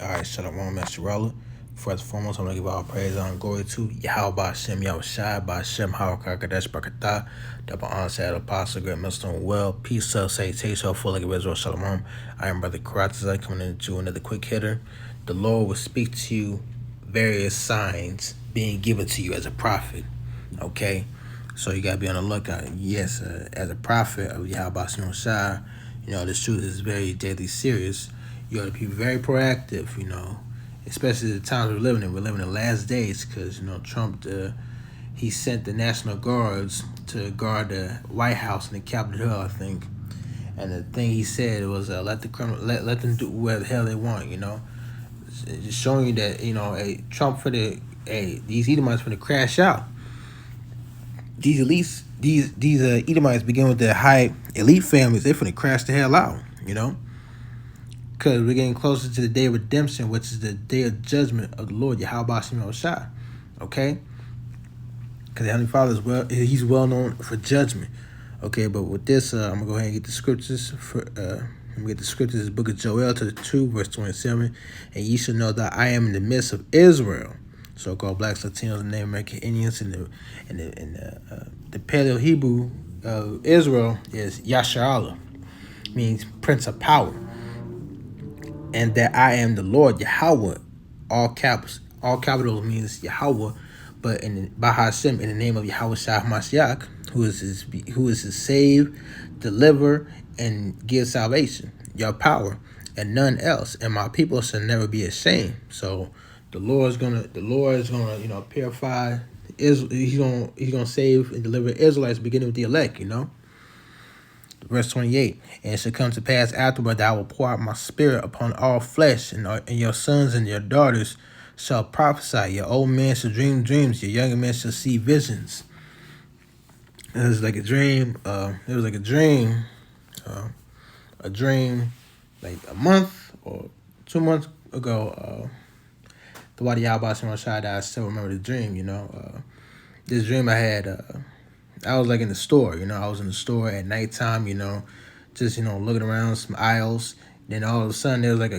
All right, Shalom, Master Rolla. First and foremost, I'm going to give all praise and glory to Yahweh Hashem, Yahweh Shai, Hashem, Hawakar, Kadesh, Barakatah, double honor, sad apostle, great milestone, well, peace, say, so full like Israel, Shalom. I am Brother Karatazai coming into another quick hitter. The Lord will speak to you various signs being given to you as a prophet, okay? So you got to be on the lookout. Yes, as a prophet of Yahweh Hashem, Shai, this truth is very deadly serious. You got to be very proactive, especially the times we're living in. We're living in the last days because, Trump, he sent the National Guards to guard the White House and the Capitol Hill, I think. And the thing he said was, let them do whatever the hell they want, Just showing you that, Trump these Edomites for to crash out. These elites, these Edomites begin with the high elite families. They're finna crash the hell out, because we're getting closer to the day of redemption, which is the day of judgment of the Lord, Yahweh Hashem Shai. Okay? Because the Heavenly Father he's well known for judgment. Okay, but with this, I'm going to go ahead and get the scriptures. The book of Joel, to 2, verse 27. And ye shall know that I am in the midst of Israel. So-called blacks, Latinos, and Native American Indians, and the Paleo Hebrew of Israel is Yasharallah, means Prince of Power. And that I am the Lord, Yahweh, all capitals means Yahweh, but by Hashem, in the name of Yahweh Shah Mashiach, who is his save, deliver, and give salvation, your power, and none else. And my people shall never be ashamed. So the Lord is gonna purify He's gonna save and deliver Israelites, beginning with the elect, Verse 28, and it shall come to pass afterward that I will pour out my spirit upon all flesh, and your sons and your daughters shall prophesy. Your old men shall dream dreams. Your younger men shall see visions. It was like a dream. A dream like a month or 2 months ago. The Wadi Yahweh Shai, I still remember the dream, This dream I had, I was like in the store, I was in the store at nighttime, just, looking around some aisles. Then all of a sudden there was like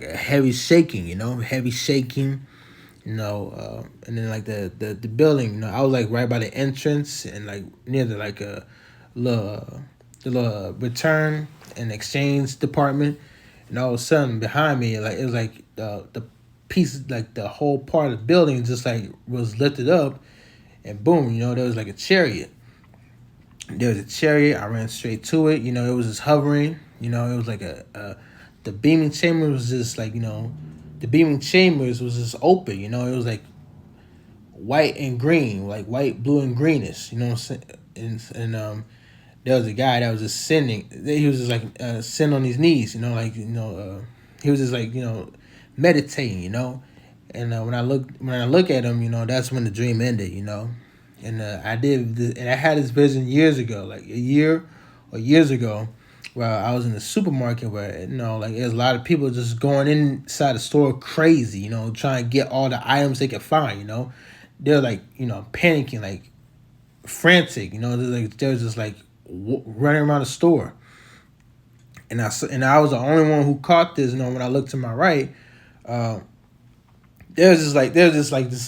a heavy shaking, and then like the building, I was like right by the entrance and like near the little return and exchange department. And all of a sudden behind me, like it was like the piece, like the whole part of the building just like was lifted up. And boom, there was like a chariot. I ran straight to it. It was just hovering. It was like the beaming chamber was just like, the beaming chambers was just open. It was like white and green, like white, blue, and greenish. You know what I'm saying? And there was a guy that was just sending. He was just like sitting on his knees. He was just like meditating. And when I look at him, that's when the dream ended, And I had this vision years ago, like a year or years ago, where I was in the supermarket where, like there's a lot of people just going inside the store crazy, trying to get all the items they could find, They're like, panicking, like frantic, they're just like running around the store. And I was the only one who caught this, when I looked to my right, there's just like this like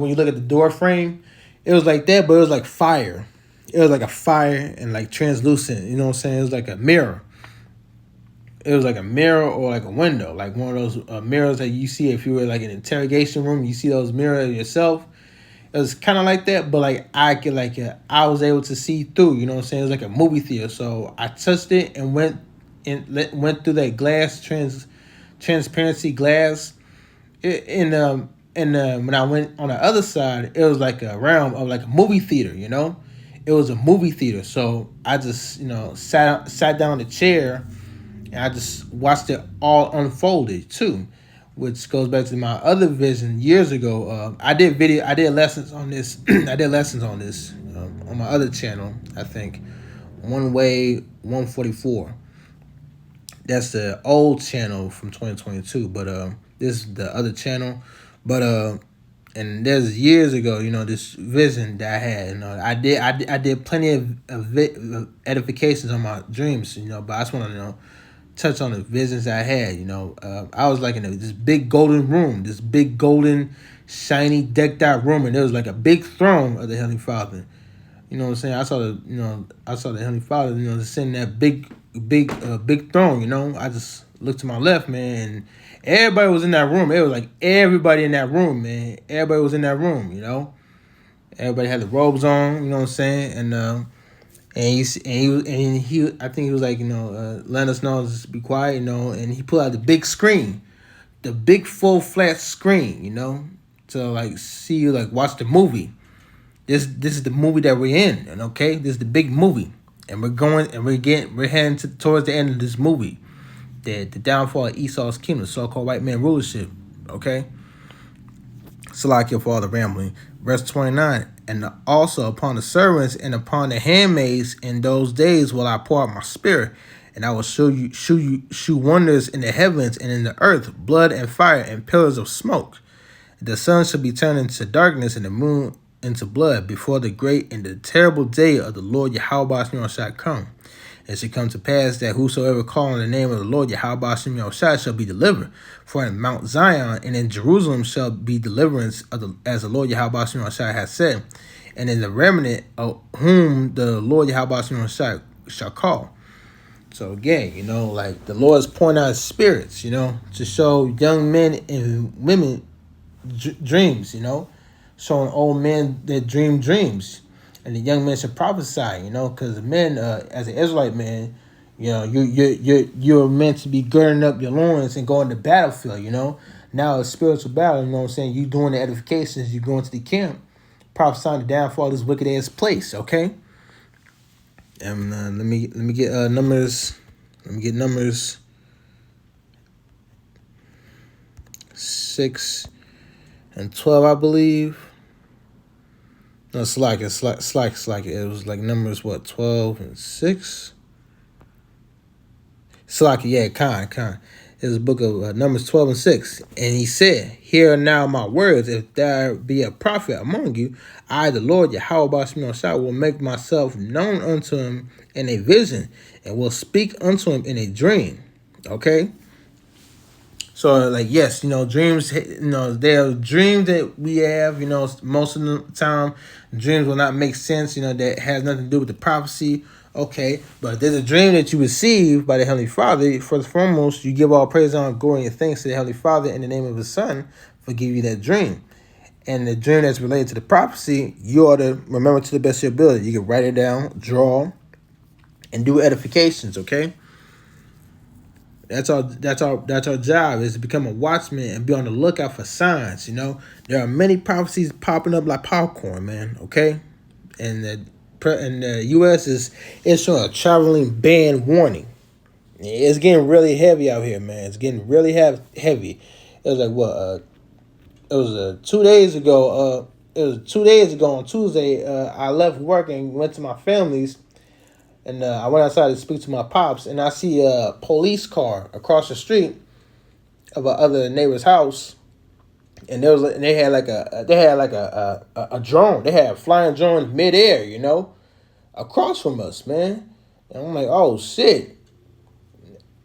when you look at the door frame, it was like that, but it was like fire. It was like a fire and like translucent, you know what I'm saying? It was like a mirror. It was like a mirror or like a window, like one of those mirrors that you see if you were like in an interrogation room, you see those mirrors yourself. It was kind of like that, but like I was able to see through, you know what I'm saying? It was like a movie theater. So I touched it and went through that glass transparency glass. When I went on the other side, it was like a realm of like a movie theater, It was a movie theater. So I just, sat down in the chair and I just watched it all unfolded too, which goes back to my other vision years ago. I did lessons on this. On my other channel, I think. One Way 144. That's the old channel from 2022, but this is the other channel. But and there's years ago, this vision that I had. I did plenty of edifications on my dreams, but I just want to touch on the visions I had. I was like in this big golden room, this big golden, shiny, decked out room, and there was like a big throne of the Heavenly Father. You know what I'm saying? I saw the Heavenly Father, just sitting in that big throne. I just looked to my left, man, and everybody was in that room. It was like everybody in that room, man. Everybody was in that room. Everybody had the robes on. You know what I'm saying? And I think he was like, letting us know just be quiet, and he pulled out the big screen, the big full flat screen, to like see you like watch the movie. This is the movie that we're in, and okay, this is the big movie, and we're heading towards the end of this movie, the downfall of Esau's kingdom, so-called white man rulership. Okay, Salakia for all the rambling. Verse 29, and also upon the servants and upon the handmaids in those days will I pour out my spirit, and I will shew wonders in the heavens and in the earth, blood and fire and pillars of smoke. The sun shall be turned into darkness and the moon into blood before the great and the terrible day of the Lord Yahweh shall come. It shall come to pass that whosoever call on the name of the Lord Yahweh shall be delivered. For in Mount Zion and in Jerusalem shall be deliverance as the Lord Yahweh has said, and in the remnant of whom the Lord Yahweh shall call. So again, like the Lord is pouring out his spirits, to show young men and women dreams, showing old men that dream dreams, and the young men should prophesy, because the men, as an Israelite man, you're meant to be girding up your loins and going to battlefield. Now it's spiritual battle. You know what I'm saying? You doing the edifications, you going to the camp, prophesying the downfall of this wicked ass place. Okay. And let me get numbers. Let me get Numbers 6 and 12, I believe. No, it's like it was like Numbers 12 and 6. Khan. It's a book of Numbers 12 and 6. And he said, hear now my words. If there be a prophet among you, I, the Lord, Yahweh will make myself known unto him in a vision and will speak unto him in a dream. Okay? So, like, yes, dreams, there are dreams that we have, most of the time, dreams will not make sense, that has nothing to do with the prophecy. Okay, but there's a dream that you receive by the Heavenly Father. First and foremost, you give all praise, honor, glory, and thanks to the Heavenly Father in the name of His Son for giving you that dream. And the dream that's related to the prophecy, you ought to remember to the best of your ability. You can write it down, draw, and do edifications, okay? That's our job, is to become a watchman and be on the lookout for signs, There are many prophecies popping up like popcorn, man, okay? And the U.S. is issuing a traveling ban warning. It's getting really heavy out here, man. It's getting really heavy. It was like, it was 2 days ago. It was 2 days ago on Tuesday. I left work and went to my family's. And I went outside to speak to my pops, and I see a police car across the street of other neighbor's house, and they had a drone. They had a flying drone midair, across from us, man. And I'm like, oh shit!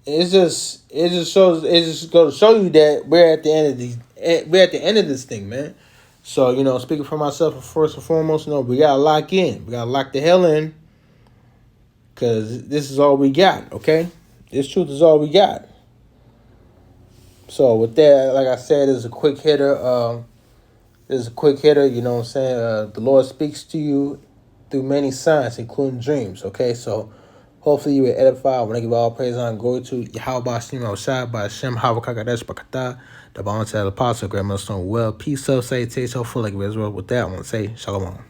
It just goes to show you that we're at the end of this thing, man. So speaking for myself, first and foremost, we gotta lock in. We gotta lock the hell in. Because this is all we got, okay? This truth is all we got. So with that, like I said, it's a quick hitter. You know what I'm saying? The Lord speaks to you through many signs, including dreams, okay? So hopefully you will edify. I want to give all praise and glory to Yahweh Shai by Hashem Havakakadesh Bakata, the Bounty Apostle, Grandmother Stone Well. Peace, self, salutation, full like Israel. With that, I want to say Shalom.